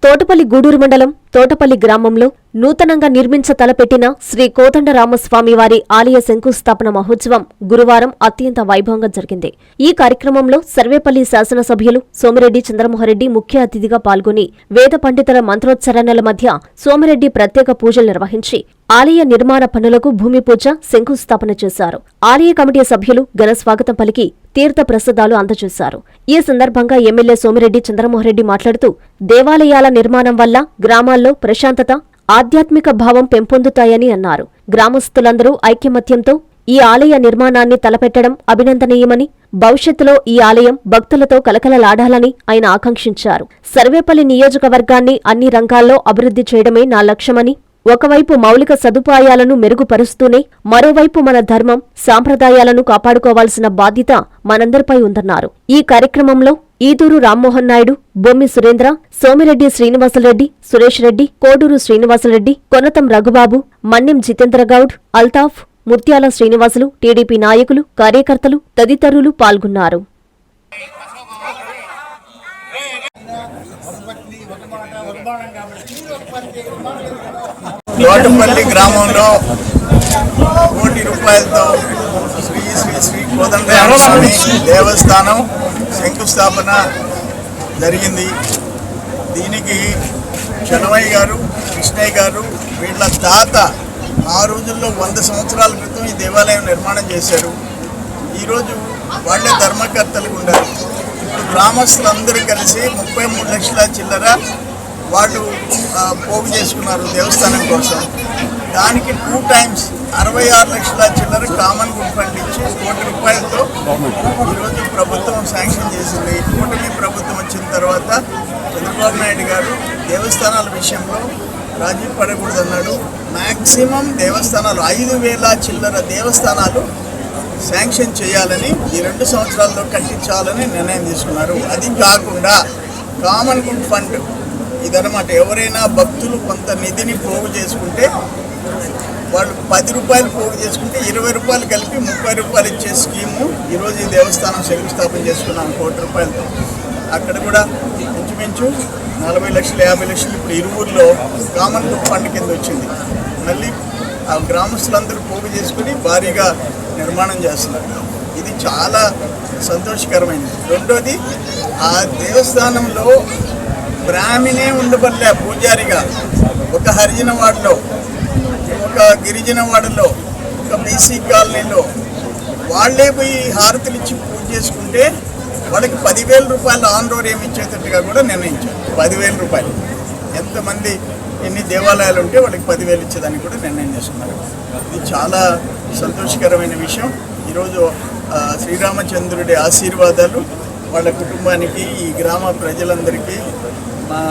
తోటపల్లి గూడూరు మండలం తోటపల్లి గ్రామంలో నూతనంగా నిర్మించ తలపెట్టిన శ్రీ కోదండరామస్వామివారి ఆలయ శంకుస్థాపన మహోత్సవం గురువారం అత్యంత వైభవంగా జరిగింది. ఈ కార్యక్రమంలో సర్వేపల్లి శాసనసభ్యులు సోమిరెడ్డి చంద్రమోహన్రెడ్డి ముఖ్య అతిథిగా పాల్గొని వేద పండితుల మంత్రోచ్చరణల మధ్య సోమిరెడ్డి ప్రత్యేక పూజలు నిర్వహించి ఆలయ నిర్మాణ పనులకు భూమి పూజ శంకుస్థాపన చేశారు. ఆలయ కమిటీ సభ్యులు ఘన స్వాగతం పలికి తీర్థ ప్రసాదాలు అందజేశారు. ఈ సందర్భంగా ఎమ్మెల్యే సోమిరెడ్డి చంద్రమోహన్రెడ్డి మాట్లాడుతూ దేవాలయాల నిర్మాణం వల్ల గ్రామాల్లో ప్రశాంతత, ఆధ్యాత్మిక భావం పెంపొందుతాయని అన్నారు. గ్రామస్తులందరూ ఐకమత్యంతో ఈ ఆలయ నిర్మాణాన్ని తలపెట్టడం అభినందనీయమని, భవిష్యత్తులో ఈ ఆలయం భక్తులతో కలకలలాడాలని ఆయన ఆకాంక్షించారు. సర్వేపల్లి నియోజకవర్గాన్ని అన్ని రంగాల్లో అభివృద్ధి చేయడమే నా లక్ష్యమని, ఒకవైపు మౌలిక సదుపాయాలను మెరుగుపరుస్తూనే మరోవైపు మన ధర్మం, సాంప్రదాయాలను కాపాడుకోవాల్సిన బాధ్యత మనందరిపై ఉందన్నారు. ఈ కార్యక్రమంలో ఈదూరు రామ్మోహన్ నాయుడు, బొమ్మి సురేంద్ర, సోమిరెడ్డి శ్రీనివాసరెడ్డి, సురేష్ రెడ్డి, కోడూరు శ్రీనివాసరెడ్డి, కొనతం రఘుబాబు, మన్నెం జితేంద్రగౌడ్, అల్తాఫ్, ముత్యాల శ్రీనివాసులు, టీడీపీ నాయకులు, కార్యకర్తలు తదితరులు పాల్గొన్నారు. తోటపల్లి గ్రామంలో ₹1 కోటితో శ్రీ శ్రీ శ్రీ కోదండరామస్వామి దేవస్థానం శంకుస్థాపన జరిగింది. దీనికి చలమయ్య గారు, కృష్ణయ్య గారు వీళ్ళ తాత ఆ రోజుల్లో 100 సంవత్సరాల క్రితం ఈ దేవాలయం నిర్మాణం చేశారు. ఈరోజు వాళ్ళే ధర్మకర్తలుగా ఉన్నారు. ఇప్పుడు గ్రామస్తులందరూ కలిసి 33 లక్షల చిల్లర వాళ్ళు పోగు చేసుకున్నారు దేవస్థానం కోసం. దానికి 2 times 66 లక్షల చిల్లర కామన్ గుడ్ ఫండ్ ఇచ్చి ₹1 కోటితో ఈరోజు ప్రభుత్వం శాంక్షన్ చేసింది. కూటమి ప్రభుత్వం వచ్చిన తర్వాత చంద్రబాబు నాయుడు గారు దేవస్థానాల విషయంలో రాజీ పడకూడదన్నాడు. మ్యాక్సిమం దేవస్థానాలు 5,000 చిల్లర దేవస్థానాలు శాంక్షన్ చేయాలని, ఈ 2 సంవత్సరాల్లో కట్టించాలని నిర్ణయం తీసుకున్నారు. అది కాకుండా కామన్ గుడ్ ఫండ్ ఇదనమాట, ఎవరైనా భక్తులు కొంత నిధిని పోగు చేసుకుంటే వాళ్ళు ₹10 పోగు చేసుకుంటే ₹20 కలిపి ₹30 ఇచ్చే స్కీము ఈరోజు ఈ దేవస్థానం శంకుస్థాపన చేసుకున్నాం ₹1 కోటితో. అక్కడ కూడా ఇంచుమించు 40 లక్షలు 50 లక్షలు ఇప్పుడు ఇరువురులో కామన్ గుడ్ ఫండ్ కింద వచ్చింది. మళ్ళీ ఆ గ్రామస్తులందరూ పోగు చేసుకుని భారీగా నిర్మాణం చేస్తున్నారు. ఇది చాలా సంతోషకరమైనది. రెండోది, ఆ దేవస్థానంలో బ్రాహ్మణే ఉండబల్లే పూజారిగా ఒక హరిజన వాడలో, ఒక గిరిజన వాడలో, ఒక బీసీ కాలనీలో వాళ్ళే పోయి హారతులు ఇచ్చి పూజ చేసుకుంటే వాళ్ళకి ₹10,000 ఆనరోరియం ఇచ్చేటట్టుగా కూడా నిర్ణయించారు. ₹10,000 ఎంతమంది ఎన్ని దేవాలయాలు ఉంటే వాళ్ళకి 10,000 ఇచ్చేదానికి కూడా నిర్ణయం చేసుకున్నారు. ఇది చాలా సంతోషకరమైన విషయం. ఈరోజు శ్రీరామచంద్రుడి ఆశీర్వాదాలు వాళ్ళ కుటుంబానికి, ఈ గ్రామ ప్రజలందరికీ, మా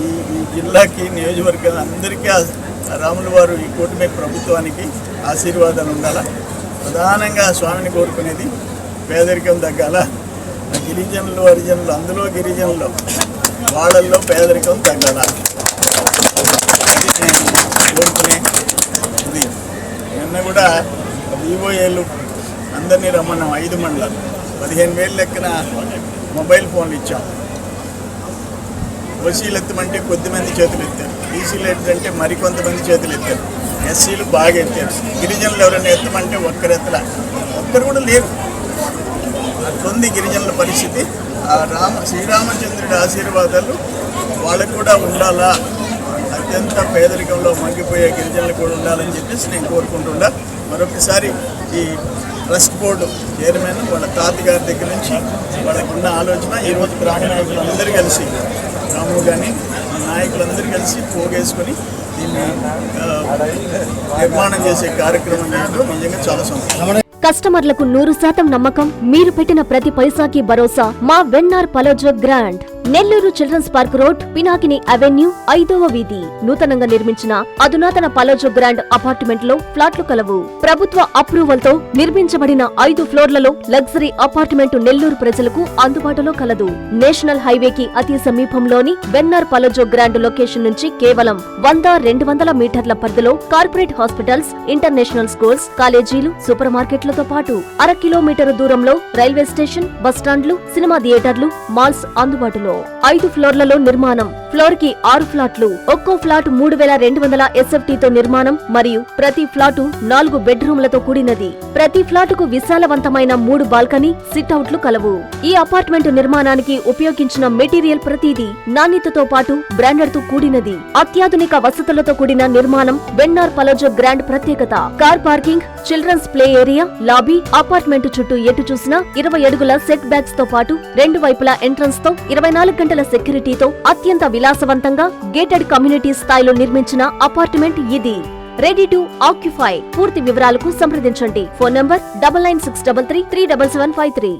ఈ జిల్లాకి, నియోజకవర్గం అందరికీ రాముల వారు ఈ కూటమి ప్రభుత్వానికి ఆశీర్వాదాలు ఉండాలా. ప్రధానంగా స్వామిని కోరుకునేది పేదరికం తగ్గాల. గిరిజనులు, హరిజనులు, అందులో గిరిజనులు వాళ్ళల్లో పేదరికం తగ్గాల. అది నేను కోరుకునే ఇది. నిన్న కూడా ఈఓఏలు అందరినీ రమ్మన్నాం. 5 మండలాలు 15,000 లెక్కన మొబైల్ ఫోన్లు ఇచ్చాం. ఓసీలు ఎత్తమంటే కొద్దిమంది చేతులు ఎత్తారు, బీసీలు ఎత్తంటే మరికొంతమంది చేతులు ఎత్తారు, ఎస్సీలు బాగా ఎత్తారు. గిరిజనులు ఎవరైనా ఎత్తమంటే ఒక్కరు కూడా లేరు. అట్లుంది గిరిజనుల పరిస్థితి. ఆ శ్రీరామచంద్రుడి ఆశీర్వాదాలు వాళ్ళకు కూడా ఉండాలా. అత్యంత పేదరికంలో మగ్గిపోయే గిరిజనులు కూడా ఉండాలని చెప్పేసి నేను కోరుకుంటుండా. మరొకసారి ఈ ట్రస్ట్ బోర్డు చైర్మన్ వాళ్ళ తాతగారి దగ్గర నుంచి వాళ్ళకున్న ఆలోచన ఈరోజు గ్రామ నాయకులందరూ కలిసి, రాము కానీ నాయకులందరూ కలిసి పోగేసుకొని దీన్ని నిర్మాణం చేసే కార్యక్రమం చేయడం నిజంగా చాలా సంతోషం. కస్టమర్లకు 100% నమ్మకం, మీరు పెట్టిన ప్రతి పైసాకి భరోసా మా VNR palazzo grand. Nellore children's park road, Pinakini avenue, 5వ వీధి. నూతనంగా నిర్మించిన అధునాతన పలోజో గ్రాండ్ అపార్ట్మెంట్ లో ఫ్లాట్లు కలవు. ప్రభుత్వ అప్రూవల్ తో నిర్మించబడిన 5 ఫ్లోర్లలో లగ్జరీ అపార్ట్మెంట్ నెల్లూరు ప్రజలకు అందుబాటులో కలదు. నేషనల్ హైవేకి అతి సమీపంలోని వెన్నార్ పలోజో గ్రాండ్ లొకేషన్ నుంచి కేవలం 100-200 మీటర్ల పరిధిలో కార్పొరేట్ హాస్పిటల్స్, ఇంటర్నేషనల్ స్కూల్స్, కాలేజీలు, సూపర్ మార్కెట్లతో పాటు 1/2 కిలోమీటరు దూరంలో రైల్వే స్టేషన్, బస్టాండ్లు, సినిమా థియేటర్లు, మాల్స్ అందుబాటులో. 5 ఫ్లోర్లలో నిర్మాణం. ఫ్లోర్ కి 6 ఫ్లాట్లు. ఒక్కో ఫ్లాట్ 3200 SFT తో నిర్మాణం మరియు ప్రతి ఫ్లాటు 4 బెడ్రూమ్లతో కూడినది. ప్రతి ఫ్లాటుకు విశాలవంతమైన 3 బాల్కనీ, సిట్అవుట్లు కలవు. ఈ అపార్ట్మెంట్ నిర్మాణానికి ఉపయోగించిన మెటీరియల్ ప్రతిదీ నాణ్యతతో పాటు బ్రాండెడ్ తో కూడినది. అత్యాధునిక వసతులతో కూడిన నిర్మాణం బెన్నార్ పలోజో గ్రాండ్ ప్రత్యేకత. Car parking, children's play area, lobby, apartment చుట్టూ ఎటు చూసినా 20 అడుగుల సెట్ బ్యాక్స్ తో పాటు 2 వైపులా ఎంట్రన్స్ తో 24 గంటల సెక్యూరిటీతో అత్యంత విలాసవంతంగా గేటెడ్ కమ్యూనిటీ స్థాయిలో నిర్మించిన అపార్ట్మెంట్ ఇది. Ready to occupy. పూర్తి వివరాలకు సంప్రదించండి. Phone number 9963337753.